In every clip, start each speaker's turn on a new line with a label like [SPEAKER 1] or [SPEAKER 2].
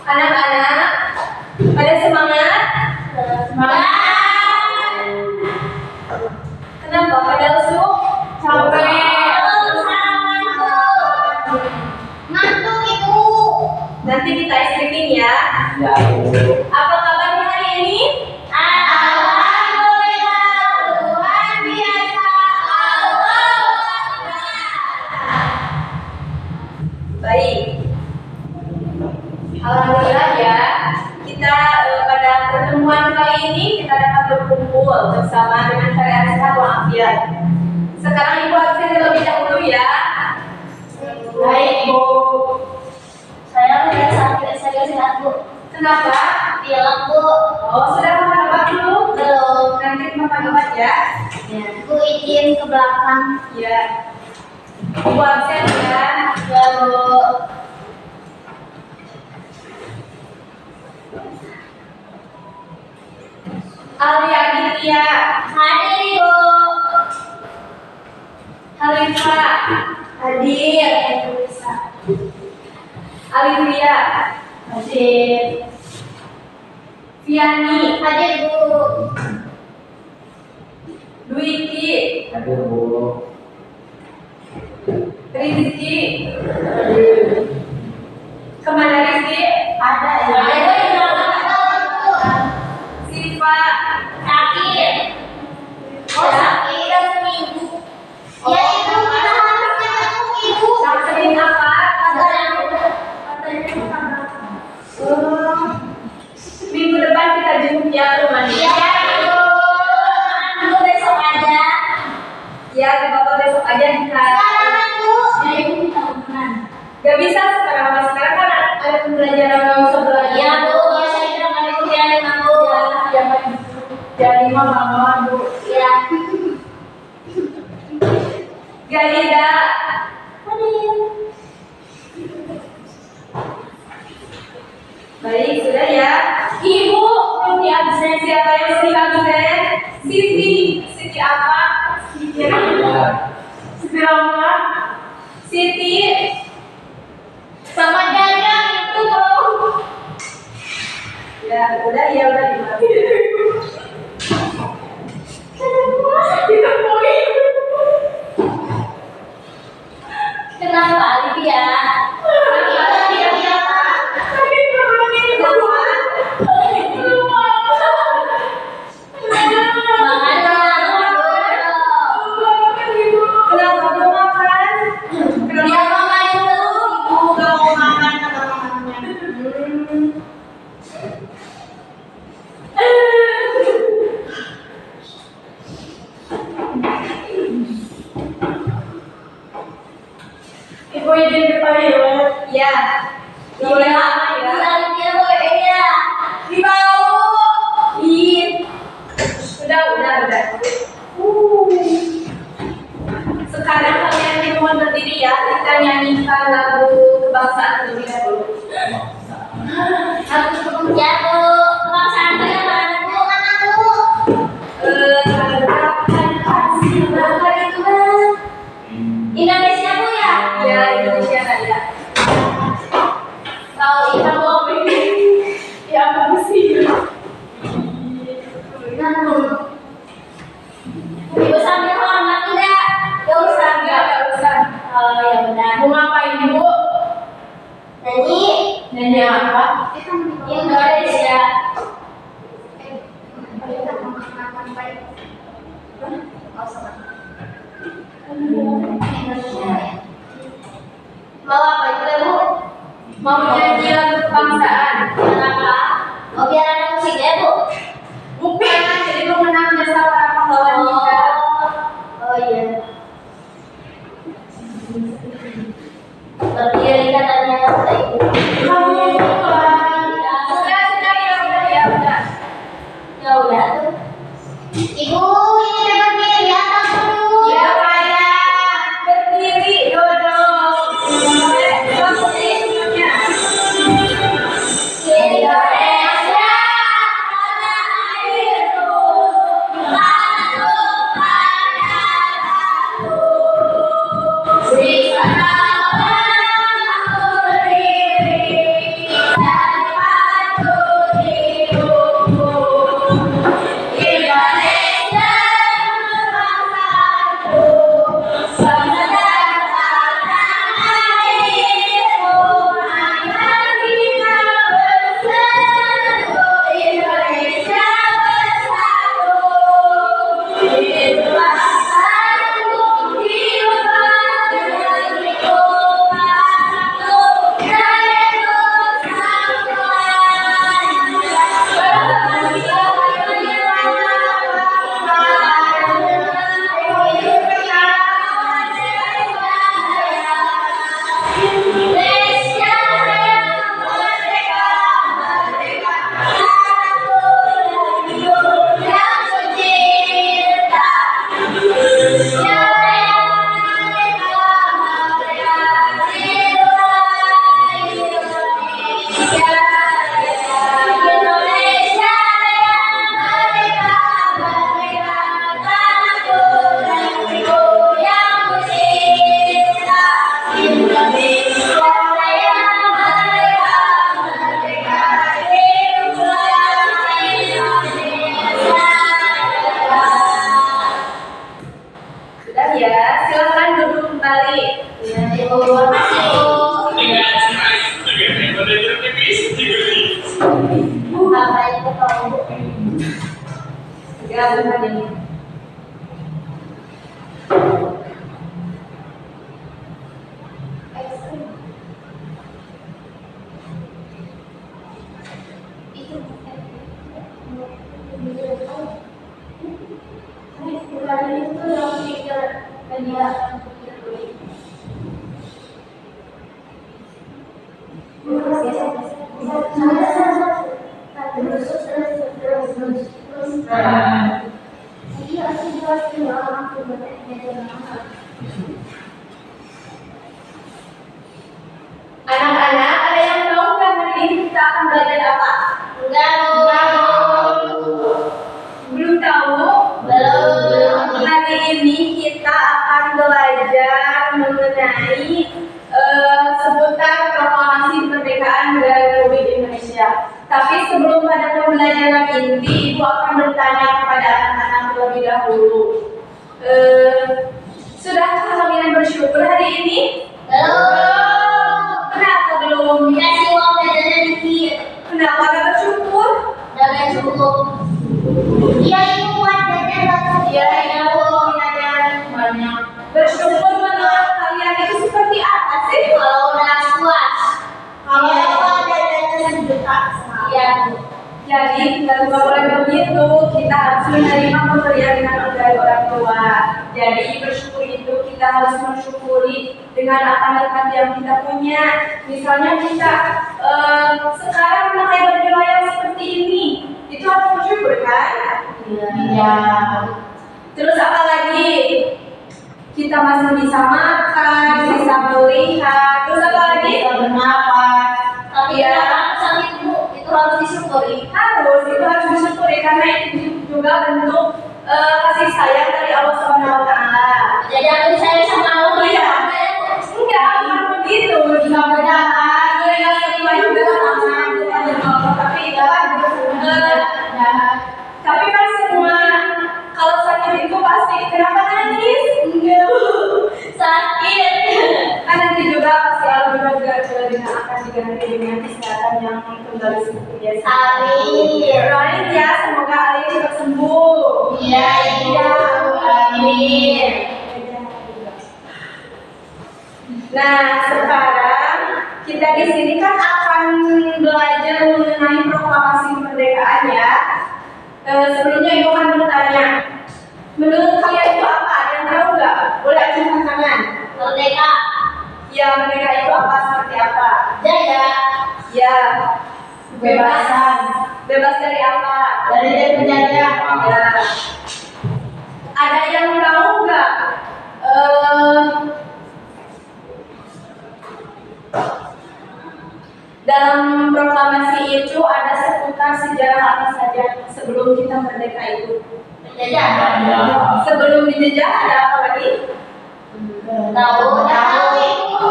[SPEAKER 1] Anak-anak, pada semangat? Semangat. Kenapa pada lesu? Capek.
[SPEAKER 2] Ngantuk Ibu.
[SPEAKER 1] Nanti kita stripping ya.
[SPEAKER 3] Ya, Bu.
[SPEAKER 1] Apa kabarnya hari ini?
[SPEAKER 2] Alhamdulillah, luar biasa.
[SPEAKER 1] Baik. Alhamdulillah ya. Kita pada pertemuan kali ini kita dapat berkumpul bersama dengan keadaan sehat walafiat. Sekarang Ibu absen terlebih dahulu ya. Baik, Bu.
[SPEAKER 2] Saya udah sakit, saya sehat Bu.
[SPEAKER 1] Kenapa?
[SPEAKER 2] Pilek Bu.
[SPEAKER 1] Oh, sudah makan obat dulu?
[SPEAKER 2] Belum.
[SPEAKER 1] Nanti makan obat ya.
[SPEAKER 2] Ya. Bu izin ke belakang.
[SPEAKER 1] Ya. Ibu absen ya.
[SPEAKER 2] Ya Bu.
[SPEAKER 1] Aldi Aditya,
[SPEAKER 2] Hadir Bu.
[SPEAKER 1] Halifa, hadir. Alivia, hadir. Viani,
[SPEAKER 2] Hadir Bu.
[SPEAKER 1] Dwiki,
[SPEAKER 3] Hadir, Bu.
[SPEAKER 1] Rizky, kemana Rizky?
[SPEAKER 2] Ada ya.
[SPEAKER 1] Siva,
[SPEAKER 2] Sakit. Oh sakit udah seminggu. Ya Ibu, kita harusnya ketemu Ibu.
[SPEAKER 1] sering apa? Minggu depan kita jemput ya ke rumahnya.
[SPEAKER 2] Iya Ibu. Ibu besok aja.
[SPEAKER 1] Ya, ke Bapak besok aja kita.
[SPEAKER 2] Sekarang Bu. Ya Ibu minta urunan.
[SPEAKER 1] Gak bisa sekarang kan ada pembelajaran yang usah belajar.
[SPEAKER 2] Iya Bu, saya kira nggak ada kuliah lima Bu.
[SPEAKER 1] Ya, jadi mama Bu.
[SPEAKER 2] Iya.
[SPEAKER 1] Galida,
[SPEAKER 2] Hadir.
[SPEAKER 1] baik sudah ya. Ibu belum di absen, siapa yang sering absen? Siti apa? Siti Rama, Siti
[SPEAKER 2] Sama Jajang itu Bu.
[SPEAKER 1] ya udah dimaafin. Ditemuin.
[SPEAKER 2] Kenapa Alivia?
[SPEAKER 1] Kenapa belum makan?
[SPEAKER 2] Dia mau main terus Ibu, gak mau makan kata mamanya.
[SPEAKER 1] Ibu izin ke toilet. Ya. Boleh lama ya.
[SPEAKER 2] Alivia boleh ya.
[SPEAKER 1] Di bawah. Ih. Udah. Sekarang kalian semua berdiri ya. Kita nyanyikan lagu kebangsaan terlebih dahulu.
[SPEAKER 2] Aku sebelum jatuh. Kebangsaan kita mana Bu? Mana Bu?
[SPEAKER 1] Berapa itu Bang?
[SPEAKER 2] Indonesia Bu ya?
[SPEAKER 1] Ya, Indonesia ada.
[SPEAKER 2] Tahu itu Bu.
[SPEAKER 1] Ya, apa sih?
[SPEAKER 2] Ibu sambil hormat enggak? Gak usah.
[SPEAKER 1] Enggak usah.
[SPEAKER 2] Oh ya benar.
[SPEAKER 1] Mau ngapain Ibu?
[SPEAKER 2] Nyanyi.
[SPEAKER 1] Nyanyi apa?
[SPEAKER 2] Indonesia. Mau apa itu Bu?
[SPEAKER 1] Mau nyanyi lagu kebangsaan?
[SPEAKER 2] Kenapa? Oh biar ada musiknya Bu.
[SPEAKER 1] Bukan, jadi mengenang jasa para pahlawan kita.
[SPEAKER 2] Oh iya. Berdiri katanya kata Ibu.
[SPEAKER 1] Kamu sudah ya udah.
[SPEAKER 2] Ya udah tuh. Ibu ini berdiri atas dulu.
[SPEAKER 1] Ya kayak berdiri duduk. Posisinya.
[SPEAKER 2] Indonesia tanah airku, tanahku padaku. Beri salam aku beri Makasih, Bu. Apa itu kau?
[SPEAKER 1] Ya, benar ini. Anak-anak, ada yang tahu nggak hari ini kita akan belajar apa?
[SPEAKER 2] Enggak, Bu.
[SPEAKER 1] Belum tahu?
[SPEAKER 2] Belum.
[SPEAKER 1] Hari ini kita akan belajar mengenai seputar proklamasi kemerdekaan negara Republik Indonesia. Tapi sebelum pada pembelajaran inti, Ibu akan bertanya kepada anak-anak terlebih dahulu. Sudahkah kalian bersyukur hari ini?
[SPEAKER 2] Belum.
[SPEAKER 1] Kenapa belum?
[SPEAKER 2] Dikasih uang jajannya dikit.
[SPEAKER 1] Kenapa gak bersyukur?
[SPEAKER 2] Udah gak cukup. Iya, Ibu, buat jajan gak cukup.
[SPEAKER 1] Ya, Ibu, jajan banyak. Bersyukur menurut kalian itu seperti apa sih?
[SPEAKER 2] Kalau udah puas.
[SPEAKER 1] Kalau
[SPEAKER 2] Iya, uang jajannya 1 juta. Iya, Bu.
[SPEAKER 1] Jadi kita juga boleh begitu, kita harus menerima pemberian dengan dari orang tua. Jadi bersyukur itu kita harus mensyukuri dengan apa nikmat yang kita punya. Misalnya kita sekarang pakai baju layak seperti ini, itu harus bersyukur kan?
[SPEAKER 2] Iya.
[SPEAKER 1] Terus apa lagi? Kita masih bisa makan, bisa melihat. Terus apa lagi?
[SPEAKER 2] Bisa bernapas. Tapi
[SPEAKER 1] Iya.
[SPEAKER 2] sama Ibu, itu harus disyukuri.
[SPEAKER 1] Itu harus disyukuri karena itu juga bentuk kasih sayang dari Allah Subhanahu wa taala.
[SPEAKER 2] Jadi aku disayang sama Allah.
[SPEAKER 1] Iya. Enggak, bukan begitu. Juga berjalan, ya semua juga sama dengan Allah. Tapi itu kan tapi kan semua kalau sakit itu pasti kenapa nangis? Enggak. Sakit. Kan nanti juga pasti Allah juga dengan akan diganti dengan kesehatan yang kembali seperti biasa.
[SPEAKER 2] Amin.
[SPEAKER 1] Doain ya, semoga Ali cepat sembuh.
[SPEAKER 2] Iya, Ibu. Amin.
[SPEAKER 1] Nah, sekarang kita di sini kan akan belajar mengenai proklamasi kemerdekaan ya. Sebelumnya Ibu akan bertanya, menurut kalian itu apa? Ada yang tahu nggak? Boleh acungkan tangan.
[SPEAKER 2] Merdeka.
[SPEAKER 1] Ya, merdeka itu apa? Seperti apa?
[SPEAKER 2] Jaya.
[SPEAKER 1] Ya,
[SPEAKER 2] Kebebasan.
[SPEAKER 1] bebas dari apa?
[SPEAKER 2] Dari penjajah.
[SPEAKER 1] Ya. Ada yang tahu nggak? Dalam proklamasi itu ada seputar sejarah apa saja sebelum kita merdeka itu?
[SPEAKER 2] Penjajah.
[SPEAKER 1] Sebelum dijajah ada apa lagi?
[SPEAKER 2] Tahu. Ibu.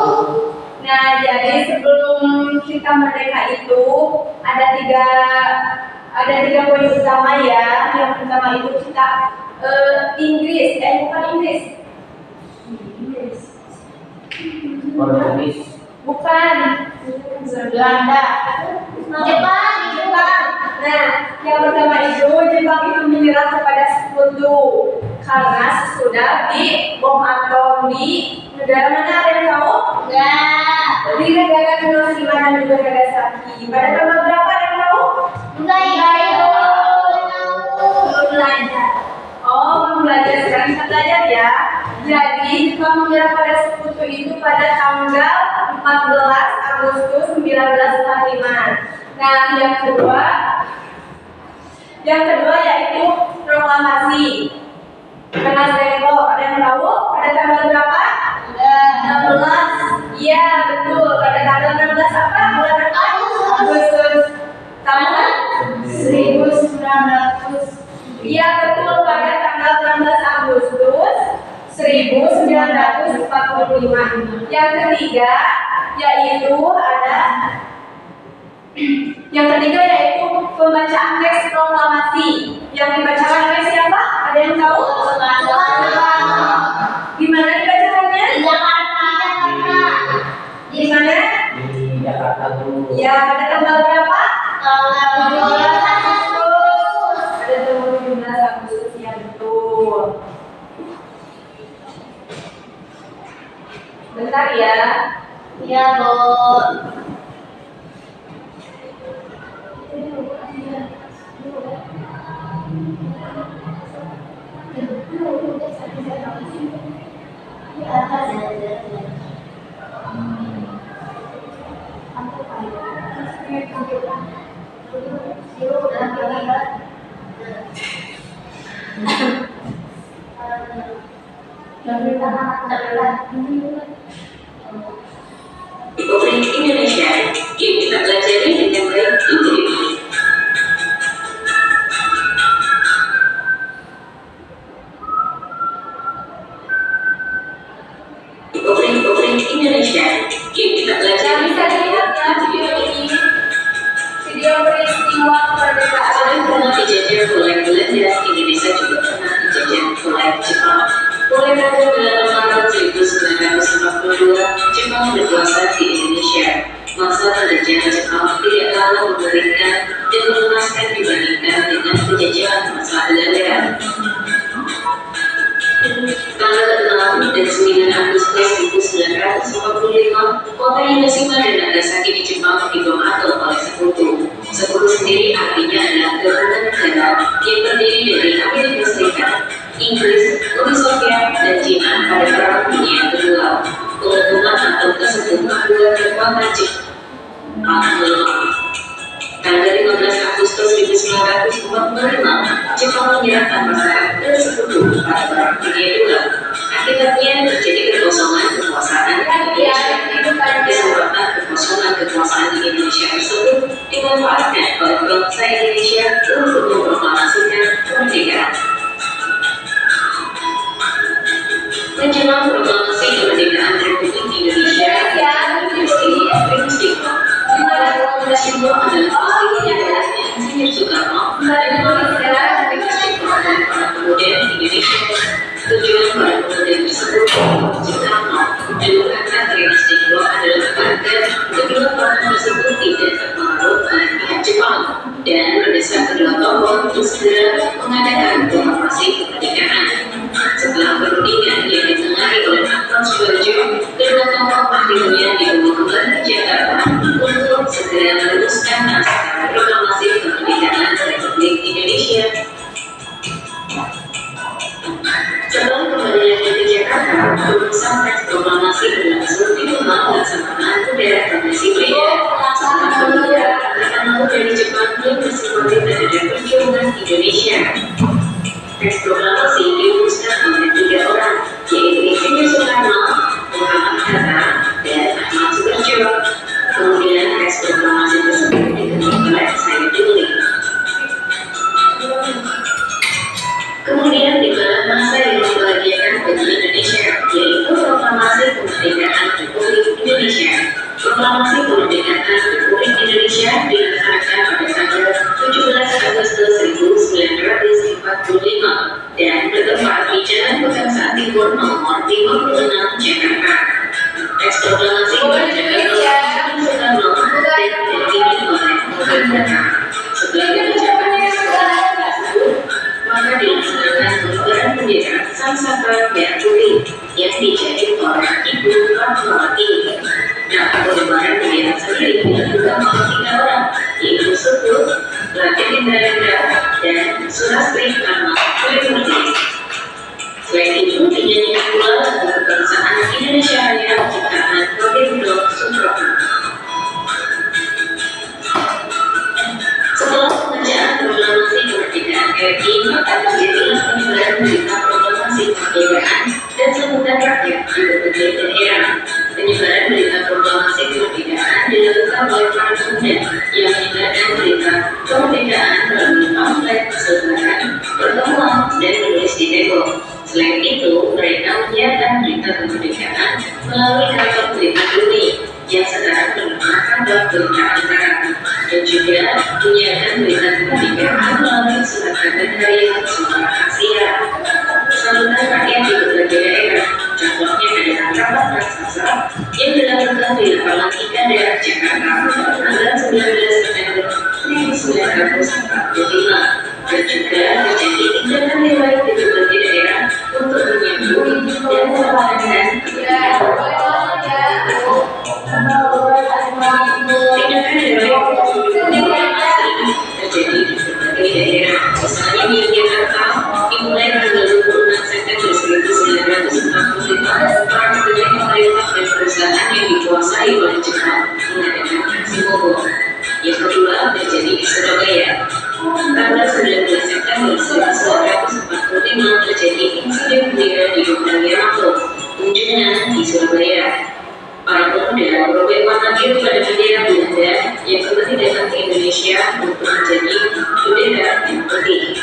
[SPEAKER 1] Nah, jadi sebelum kita merdeka itu ada tiga poin utama ya. Yang pertama itu kita Inggris, bukan Inggris.
[SPEAKER 3] Portugis.
[SPEAKER 1] Bukan.
[SPEAKER 2] Belanda. Jepang.
[SPEAKER 1] Nah, yang pertama itu Jepang itu menyerah kepada Sekutu karena sesudah di bom atom di negara mana, ada yang tahu?
[SPEAKER 2] Enggak.
[SPEAKER 1] Di negara Hiroshima dan juga Nagasaki. Pada tanggal berapa, ada yang tahu?
[SPEAKER 2] Enggak, Ibu.
[SPEAKER 1] Belum belajar. Oh, belum belajar, sekarang kita belajar ya. Jadi Jepang menyerah pada Sekutu itu pada tanggal 14 Agustus 1945. Nah, yang kedua yaitu proklamasi. Karena ada yang tahu pada tanggal berapa? 16. Iya, betul. Pada tanggal 16 apa? Bulan Agustus. Tahun 1900. Iya, betul. Pada tanggal 16 Agustus 1945. Yang ketiga yaitu pembacaan teks proklamasi yang dibacakan oleh siapa? Ada yang tahu? Di mana dibacakannya?
[SPEAKER 2] Di Jakarta. Iya, Bu.
[SPEAKER 4] Republik Indonesia yang kita pelajari dengan baik menjadi baik. Republik Indonesia yang kita pelajari
[SPEAKER 1] Bisa dilihat ya video ini, video peristiwa kemerdekaan.
[SPEAKER 4] selain pernah dijajah oleh Belanda, Indonesia juga pernah dijajah oleh Jepang. Mulai tahun 8 Maret 1942, Jepang berkuasa di Indonesia. Masa penjajahan Jepang tidak kalah mengerikan dan mengenaskan dibandingkan dengan penjajahan masa Belanda. Tanggal 6 dan 9 Agustus 1945, kota Hiroshima dan Nagasaki di Jepang dibom atom oleh Sekutu. Sekutu sendiri artinya adalah gabungan negara yang terdiri dari Amerika Serikat, Inggris, Uni Soviet, dan Cina pada Perang Dunia Kedua. Pengeboman atom tersebut membuat kekuatan Jepang melemah. Tanggal 15 Agustus 1945, Jepang menyerahkan masyarakat ke Sekutu pada Perang Dunia II. Akibatnya terjadi kekosongan kekuasaan di Indonesia. Disebabkan kekosongan kekuasaan di Indonesia tersebut dimanfaatkan oleh bangsa Indonesia untuk memproklamasikan kemerdekaan. Menjelang proklamasi kemerdekaan Republik Indonesia, peristiwa Istiqlal adalah peristiwa Insinyur Soekarno dan para pemuda Indonesia. Tujuan para pemuda tersebut Soekarno menemukan tren Istiqlal adalah agar kedua tokoh tersebut tidak terpengaruh oleh pihak Jepang dan mendesak kedua tokoh untuk segera mengadakan proklamasi kemerdekaan. Setelah perundingan yang ditengahi oleh Anton Suharjo, kedua tokoh akhirnya dibawa kembali ke Jakarta untuk segera meneruskan naskah proklamasi kemerdekaan Republik Indonesia. Setelah kembalinya ke Jakarta, perusahaan teks proklamasi berlangsung di rumah laksanaan udara Komisi Breda. Setelah berubah, Angkatan dari Jepang yang bersifat terhadap perjuangan Indonesia. Teks proklamasi dirumuskan oleh 3 orang, yaitu Insinyur Soekarno, Muhammad Hatta, dan Ahmad Subarjo. Kemudian teks proklamasi tersebut diketuk oleh Said Duli. Kemudian digelar masa yang membahagiakan bagi Indonesia, yaitu proklamasi kemerdekaan Republik Indonesia. Proklamasi kemerdekaan Republik Indonesia dilaksanakan pada tanggal 17 Agustus 1945 dan bertempat di Jalan Pegangsaan Timur nomor 56 Jakarta. Teks proklamasi kemerdekaan Soekarno dan didampingi oleh Muhammad Hatta. Setelah diucapkan tersebut, maka dilaksanakan pengibaran bendera Sang-Saka Merah Putih yang dijadi oleh Ibu Fatmawati. Nah, pengibaran bendera sendiri dilakukan oleh 3 orang, yaitu Suku, Raden Indrayana, dan Sulastri Ahmad Suryamurti. Selain itu, dinyanyikan pula lagu kebangsaan Indonesia Raya ciptaan Rodindo Sutropno. Setelah pembacaan proklamasi kemerdekaan RI, maka terjadilah penyebaran berita proklamasi kemerdekaan dan sambutan rakyat di berbagai daerah. Penyebaran berita proklamasi kemerdekaan dilakukan oleh para pemuda yang menyebarkan berita kemerdekaan melalui pamflet, selebaran, pertemuan, dan menulis di tembok. Selain itu, mereka menyiarkan berita kemerdekaan melalui kantor berita Bumi yang sekarang bernama kantor berita Antara, dan juga menyiarkan berita kemerdekaan melalui surat kabar harian Suara Asia. Sambutan rakyat di berbagai daerah, contohnya adalah rapat raksasa yang dilakukan di lapangan Ikan Daerah Jakarta tanggal 19 September 1945, dan juga terjadi tindakan riwayat di berbagai daerah untuk menyambut dan mempertahankan Tindakan heroik yang asli terjadi di berbagai daerah. Misalnya di Yogyakarta, dimulai tanggal 26 September 1945, para pekerja pemerintah dan perusahaan yang dikuasai oleh Jepang mengadakan aksi mogok. Yang kedua terjadi di Surabaya. Tanggal 19 September 1945 terjadi insiden bendera di Hotel Yamato, Tunjungan di Surabaya. Para pemuda merobek warna biru pada bendera Belanda yang kembali datang ke Indonesia untuk menjadi bendera yang putih.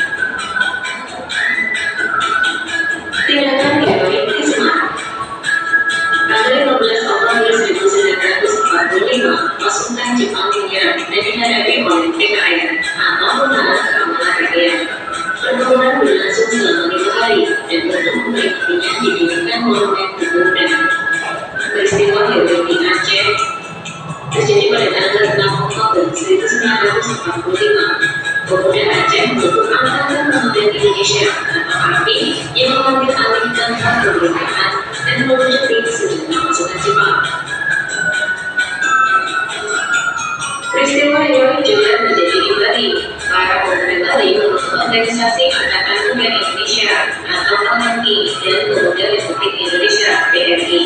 [SPEAKER 4] Tindakan heroik di Semarang. Tanggal 15 Oktober 1945, pasukan Jepang menyerang dan dihadapi oleh PKR atau Penahan Keamanan Rakyat. Pertempuran berlangsung selama 5 hari dan untuk memperingatinya didirikan monumen pemuda. Peristiwa heroik di Aceh terjadi pada tanggal 6 Oktober 1945. Pemuda Aceh untuk Angkatan Pemuda Indonesia atau API yang mengambil alih dampak kemerdekaan dan melucuti sejumlah pasukan Jepang. Peristiwa heroik juga terjadi di Bali. Para pemuda Bali membentuk organisasi Angkatan Pemuda Indonesia atau AMI dan Pemuda Republik Indonesia (PRI)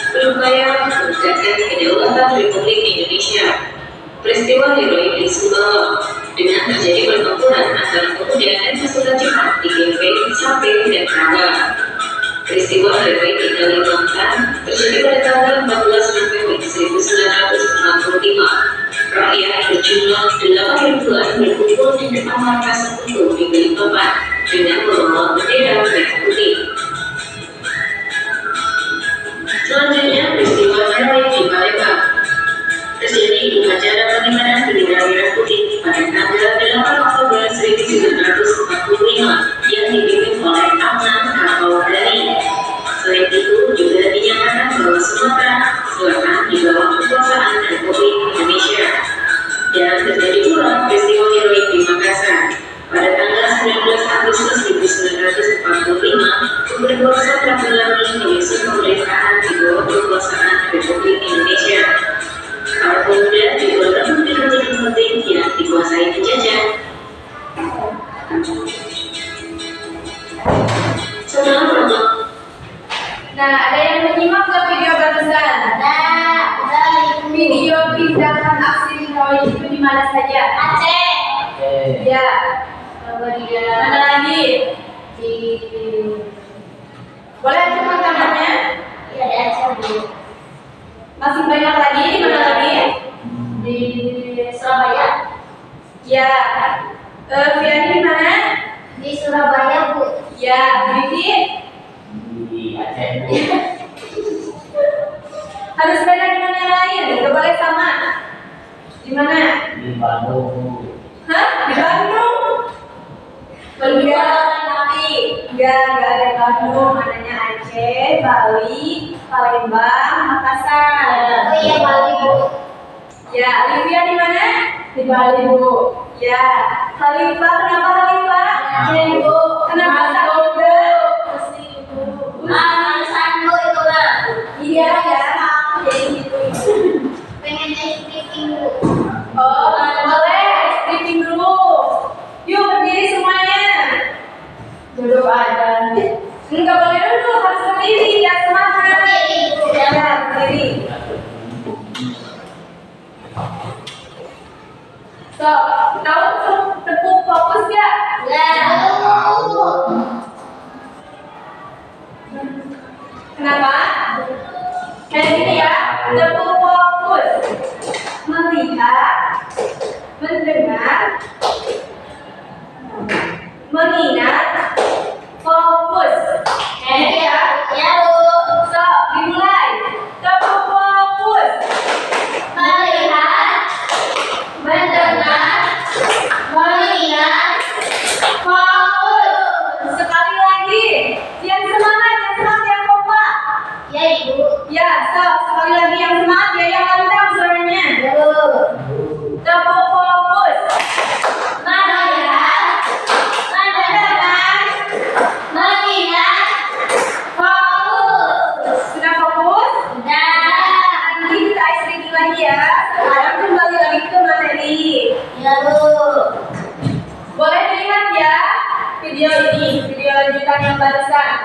[SPEAKER 4] berupaya menegakkan kedaulatan Republik Indonesia. Peristiwa heroik di Sumbawa dengan terjadi pertempuran antara pemuda dan pasukan Jepang di Kempe, Sape, dan Praga. Peristiwa heroik di Kalimantan terjadi pada tanggal 14 November 1945. Rakyat berjumlah 8.000-an berkumpul di depan markas Sekutu di Balikpapan dengan membawa bendera merah putih. Selanjutnya, peristiwa heroik di Palembang. Terjadi upacara pengibaran bendera merah putih pada tanggal 8 Oktober 1945 yang dipimpin oleh Adnan Kapawardani. Selain itu, juga dinyatakan bahwa Sumatera Selatan di bawah kekuasaan Republik Indonesia. Dan terjadi pula peristiwa heroik di Makassar. Pada tanggal 19 Agustus 1945, Gubernur Soekarno mengusung pemerintahan di bawah kekuasaan Republik Indonesia. Para pemuda didorong menjadi penting yang dikuasai penjajah. Setelah program.
[SPEAKER 1] Nah, ada yang menyimak ke video barusan? Video tindakan aksi heroik itu di mana saja?
[SPEAKER 2] Aceh.
[SPEAKER 1] Ya.
[SPEAKER 2] Kemudian
[SPEAKER 1] Mana lagi?
[SPEAKER 2] di
[SPEAKER 1] Boleh cepat tangannya?
[SPEAKER 2] ya di Aceh Bu.
[SPEAKER 1] Masih banyak lagi? Di mana lagi?
[SPEAKER 2] Di Surabaya.
[SPEAKER 1] Ya. Fiani di mana?
[SPEAKER 2] Di Surabaya Bu.
[SPEAKER 1] Ya. Vivi?
[SPEAKER 3] Di Aceh Bu.
[SPEAKER 1] Harus beda dengan yang lain. Gak boleh sama. Di mana?
[SPEAKER 3] Di Bandung Bu.
[SPEAKER 1] Hah? Di Bandung? Enggak ada Bandung, adanya Aceh, Bali, Palembang, Makassar.
[SPEAKER 2] Oh iya Bali Bu.
[SPEAKER 1] Ya, Olivia di mana? Di Bali Bu. Ya, Khalifah, kenapa Khalifah?
[SPEAKER 2] Aceh Bu.
[SPEAKER 1] Kenapa Samudra?
[SPEAKER 2] Sando itu lah.
[SPEAKER 1] Iya ya, jadi gitu.
[SPEAKER 2] Pengen speaking Bu.
[SPEAKER 1] Oh, boleh, briefing dulu. Yuk berdiri semuanya. Duduk aja. Enggak boleh duduk, harus berdiri ya semangat. Ya, berdiri. So, tahu tepuk fokus gak?
[SPEAKER 2] Ya.
[SPEAKER 1] Kenapa? Kayak gini ya, tepuk fokus. Melihat, mendengar, mengingat, fokus. Ini ya.
[SPEAKER 2] Ya Bu.
[SPEAKER 1] So, dimulai. Tepuk fokus.
[SPEAKER 2] Melihat, mendengar, mengingat,
[SPEAKER 1] Fokus. Sekali lagi. Yang semangat, yang kompak.
[SPEAKER 2] ya Ibu.
[SPEAKER 1] Ya, so, sekali lagi yang semangat ya, yang lantang suaranya.
[SPEAKER 2] Ya Bu.
[SPEAKER 1] Tepuk fokus.
[SPEAKER 2] Melihat, mendengar,
[SPEAKER 1] pertanyaan barusan.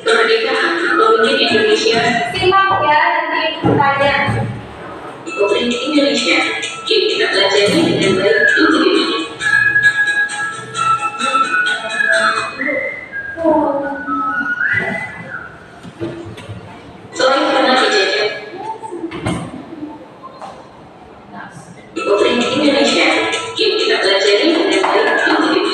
[SPEAKER 4] Kemerdekaan Republik Indonesia.
[SPEAKER 1] Simak ya nanti bertanya.
[SPEAKER 4] Republik Indonesia. Yuk kita pelajari dengan baik dulu ini. Selain pernah dijajah Republik Indonesia. Yuk kita pelajari dengan baik dulu ini.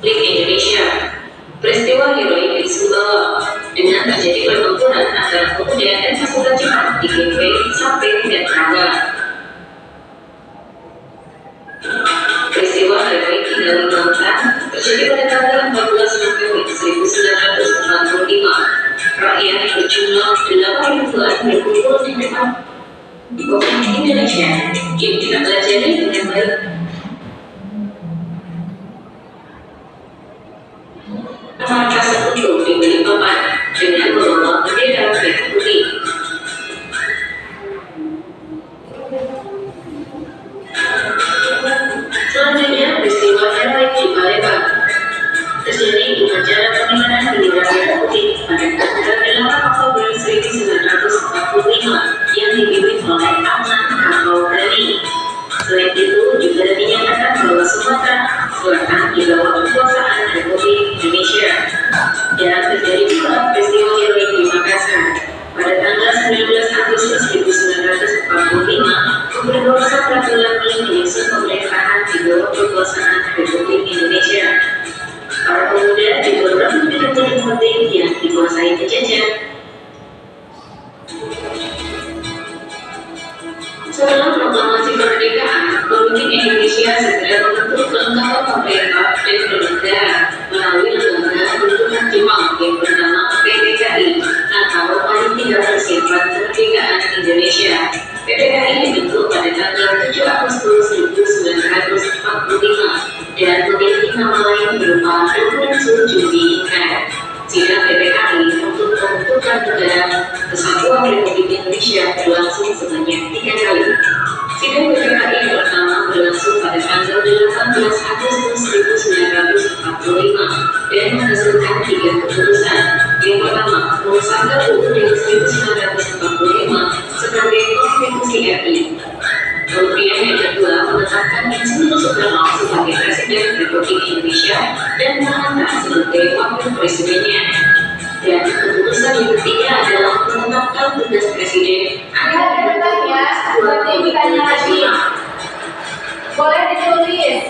[SPEAKER 4] Republik Indonesia. Peristiwa heroik di Sumbawa dengan terjadi pertempuran antara pemuda dan pasukan Jepang di Genpei sampai dan Praga. Peristiwa heroik di Kalimantan terjadi pada tanggal 14 November 1945. Rakyat berjumlah 8.000-an berkumpul di depan Republik Indonesia. Yuk kita pelajari dengan baik. Maka sekutu diberi papan dengan membawa bendera merah putih. Selanjutnya peristiwa heroik di Palembang. Terjadi upacara pengibaran bendera merah putih pada tanggal 8 Oktober 1945 yang dipimpin oleh Ahmad Al-Kaudani. Selain itu juga dinyatakan bahwa Sumatera Selatan di bawah kekuasaan Republik Indonesia. Dan terjadi pula peristiwa heroik di Makassar pada tanggal 19 Agustus 1945. Gubernur Samratulangi menyusun pemerintahan di bawah kekuasaan Republik Indonesia. Para pemuda di beberapa bidang penting yang dikuasai penjajah. Setelah proklamasi kemerdekaan, Republik Indonesia segera membentuk kelengkapan pemerintah dan bernegara melalui lembaga bentukan Jepang yang bernama PPKI atau Panitia Persiapan Kemerdekaan Indonesia. PPKI dibentuk pada tanggal 7 Agustus 1945 dan memiliki nama lain berupa Peraturan Suju Diingkat. Sidang PPKI untuk pembentukan negara Kesatuan Republik Indonesia berlangsung sebanyak 3 kali. Sidang PPKI pertama berlangsung pada tanggal 18 Agustus 1945 dan menghasilkan 3 keputusan. Yang pertama, mengesahkan UUD 1945 sebagai Konstitusi RI. Kemudian yang kedua, menetapkan Insinyur Soekarno sebagai Presiden Republik Indonesia dan Soeharto sebagai Wakil Presidennya. Dan keputusan yang ketiga adalah menetapkan tugas Presiden
[SPEAKER 1] Ada bertanya, nanti ditanya lagi. Boleh ditulis.